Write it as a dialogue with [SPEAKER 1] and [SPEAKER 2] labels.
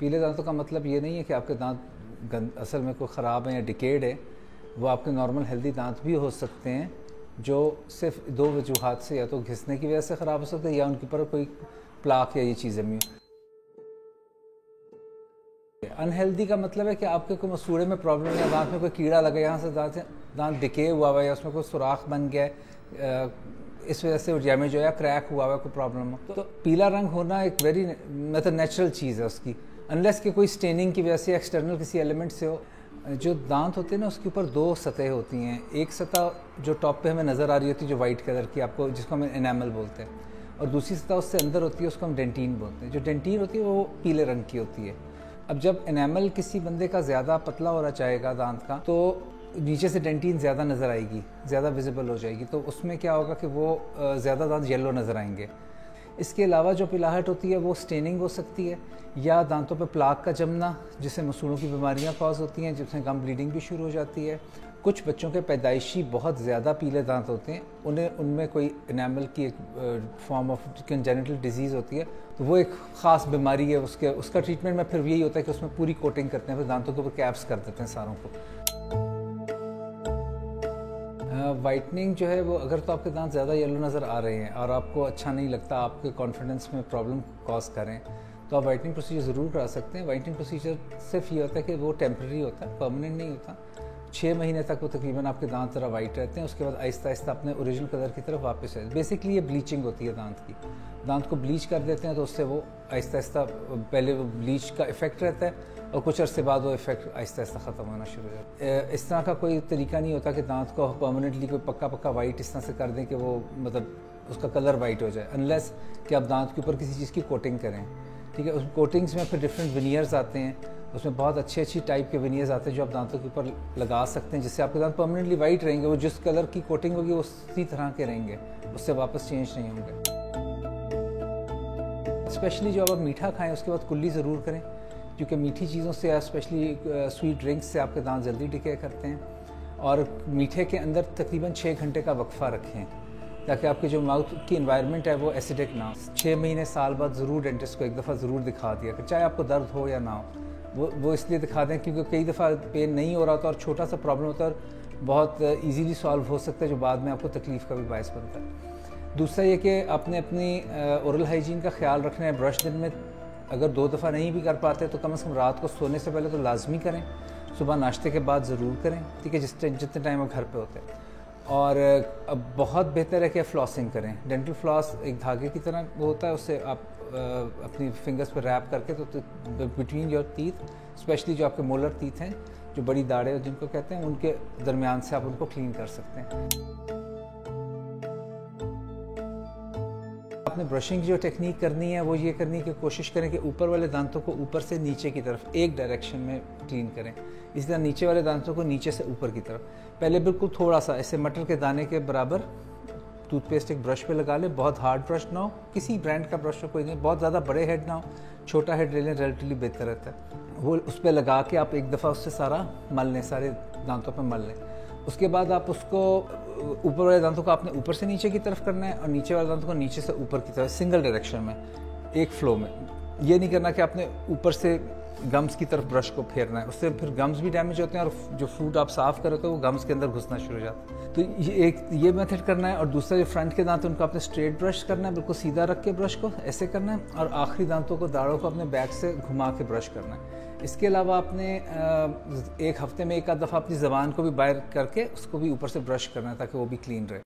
[SPEAKER 1] पीले दांतों का मतलब ये नहीं है कि आपके दांत असल में कोई ख़राब है या डिकेड है। वो आपके नॉर्मल हेल्दी दांत भी हो सकते हैं जो सिर्फ दो वजूहात से, या तो घिसने की वजह से ख़राब हो सकते हैं या उनके ऊपर कोई प्लाक या ये चीज़ें भी। अनहेल्दी का मतलब है कि आपके कोई मसूड़े में प्रॉब्लम या दांत में कोई कीड़ा लगा, यहाँ से दांत डिके हुआ हुआ या उसमें कोई सुराख बन गया, इस वजह से डैमेज हो या क्रैक हुआ हुआ कोई प्रॉब्लम हो। तो पीला रंग होना एक वेरी मतलब नेचुरल चीज़ है उसकी, अनलेस कि कोई स्टेनिंग की वजह से एक्सटर्नल किसी एलिमेंट से हो। जो दांत होते हैं ना, उसके ऊपर दो सतह होती हैं। एक सतह जो टॉप पे हमें नज़र आ रही होती है, जो वाइट कलर की आपको, जिसको हम एनामल बोलते हैं, और दूसरी सतह उससे अंदर होती है, उसको हम डेंटीन बोलते हैं। जो डेंटीन होती है वो पीले रंग की होती है। अब जब एनामल किसी बंदे का ज़्यादा पतला हो रहा चाहेगा दांत का, तो नीचे से डेंटीन ज़्यादा नज़र आएगी, ज़्यादा विजिबल हो जाएगी, तो उसमें क्या होगा कि वो ज़्यादा दांत येलो नज़र आएंगे। इसके अलावा जो पिलाहट होती है वो स्टेनिंग हो सकती है, या दांतों पे प्लाक का जमना, जिससे मसूड़ों की बीमारियां कॉज होती हैं, जिसमें गम ब्लीडिंग भी शुरू हो जाती है। कुछ बच्चों के पैदाइशी बहुत ज़्यादा पीले दांत होते हैं, उनमें कोई एनामल की एक फॉर्म ऑफ कंजेनिटल डिजीज़ होती है, तो वो एक ख़ास बीमारी है। उसका ट्रीटमेंट में फिर यही होता है कि उसमें पूरी कोटिंग करते हैं, फिर दांतों के ऊपर कैप्स कर देते हैं सारों को। वाइटनिंग जो है वो, अगर तो आपके दांत ज़्यादा येलो नज़र आ रहे हैं और आपको अच्छा नहीं लगता, आपके कॉन्फिडेंस में प्रॉब्लम कॉज करें, तो आप वाइटनिंग प्रोसीजर ज़रूर करा सकते हैं। वाइटनिंग प्रोसीजर सिर्फ ये होता है कि वो टेम्प्रेरी होता है, परमानेंट नहीं होता। 6 महीने तक वो तकरीबन आपके दांत ज़रा वाइट रहते हैं, उसके बाद आहिस्ता आहिस्ता अपने ओरिजिनल कलर की तरफ वापस आए। बेसिकली ये ब्लीचिंग होती है दांत की। दांत को ब्लीच कर देते हैं तो उससे वो आहिस्ता आहिस्ता, पहले वो ब्लीच का इफेक्ट रहता है और कुछ अर्से बाद वो इफेक्ट आहिस्ता आहिस्ता ख़त्म होना शुरू हो जाता है। इस तरह का कोई तरीका नहीं होता कि दांत को परमानेंटली कोई पक्का पक्का वाइट इस तरह से कर दें कि वो मतलब उसका कलर वाइट हो जाए, अनलेस कि आप दांत के ऊपर किसी चीज़ की कोटिंग करें। ठीक है, उस कोटिंग्स में फिर डिफरेंट विनियर्स आते हैं, उसमें बहुत अच्छी टाइप के विनियर्स आते हैं जो आप दांतों के ऊपर लगा सकते हैं, जिससे आपके दांत परमानेंटली वाइट रहेंगे। वो जिस कलर की कोटिंग होगी उसी तरह के रहेंगे, उससे वापस चेंज नहीं होंगे। स्पेशली जो आप मीठा खाएं उसके बाद कुल्ली ज़रूर करें, क्योंकि मीठी चीज़ों से, स्पेशली स्वीट ड्रिंक्स से आपके दांत जल्दी डिके करते हैं। और मीठे के अंदर तकरीबन 6 घंटे का वक्फा रखें, ताकि आपके जो माउथ की एनवायरनमेंट है वो एसिडिक ना हो। 6 महीने साल बाद ज़रूर डेंटिस्ट को एक दफ़ा ज़रूर दिखा दिया, चाहे आपको दर्द हो या ना हो। वो इसलिए दिखा दें क्योंकि कई दफ़ा पेन नहीं हो रहा होता और छोटा सा प्रॉब्लम होता है और बहुत ईजीली सॉल्व हो सकता है, जो बाद में आपको तकलीफ़ का भी बायस बनता है। दूसरा ये कि आपने अपनी ओरल हाइजीन का ख्याल रखना है। ब्रश दिन में अगर 2 दफ़ा नहीं भी कर पाते तो कम से कम रात को सोने से पहले तो लाजमी करें, सुबह नाश्ते के बाद ज़रूर करें, ठीक है, जितने टाइम आप घर पे होते हैं। और अब बहुत बेहतर है कि फ्लॉसिंग करें। डेंटल फ्लॉस एक धागे की तरह वो होता है, उससे आप अपनी फिंगर्स पर रैप करके तो बिटवीन योर टीथ, स्पेशली जो आपके मोलर टीथ हैं, जो बड़ी दाढ़ें जिनको कहते हैं, उनके दरमियान से आप उनको क्लीन कर सकते हैं। आपने ब्रशिंग की जो टेक्निक करनी है वो ये करनी है कि कोशिश करें कि ऊपर वाले दांतों को ऊपर से नीचे की तरफ एक डायरेक्शन में क्लीन करें। इसी तरह नीचे वाले दांतों को नीचे से ऊपर की तरफ। पहले बिल्कुल थोड़ा सा ऐसे मटर के दाने के बराबर टूथपेस्ट एक ब्रश पे लगा लें। बहुत हार्ड ब्रश ना हो, किसी ब्रांड का ब्रश हो, कोई नहीं, बहुत ज़्यादा बड़े हेड ना हो, छोटा हेड ले लें, रिलेटिवली बेहतर रहता है। वो उस पर लगा के आप एक दफ़ा उससे सारा मल लें, सारे दांतों पर मल लें। उसके बाद आप उसको, ऊपर वाले दांतों को आपने ऊपर से नीचे की तरफ करना है और नीचे वाले दांतों को नीचे से ऊपर की तरफ, सिंगल डायरेक्शन में, एक फ्लो में। ये नहीं करना कि आपने ऊपर से गम्स की तरफ ब्रश को फेरना है, उससे फिर गम्स भी डैमेज होते हैं और जो फ्रूट आप साफ़ करो तो वो गम्स के अंदर घुसना शुरू हो जाता है। तो ये मेथड करना है। और दूसरा जो फ्रंट के दांत हैं उनको आपने स्ट्रेट ब्रश करना है, बिल्कुल सीधा रख के ब्रश को ऐसे करना है, और आखिरी दांतों को, दाढ़ों को अपने बैक से घुमा के ब्रश करना है। इसके अलावा आपने एक हफ्ते में एक आध दफ़ा अपनी ज़बान को भी बाहर करके उसको भी ऊपर से ब्रश करना है, ताकि वो भी क्लीन रहे।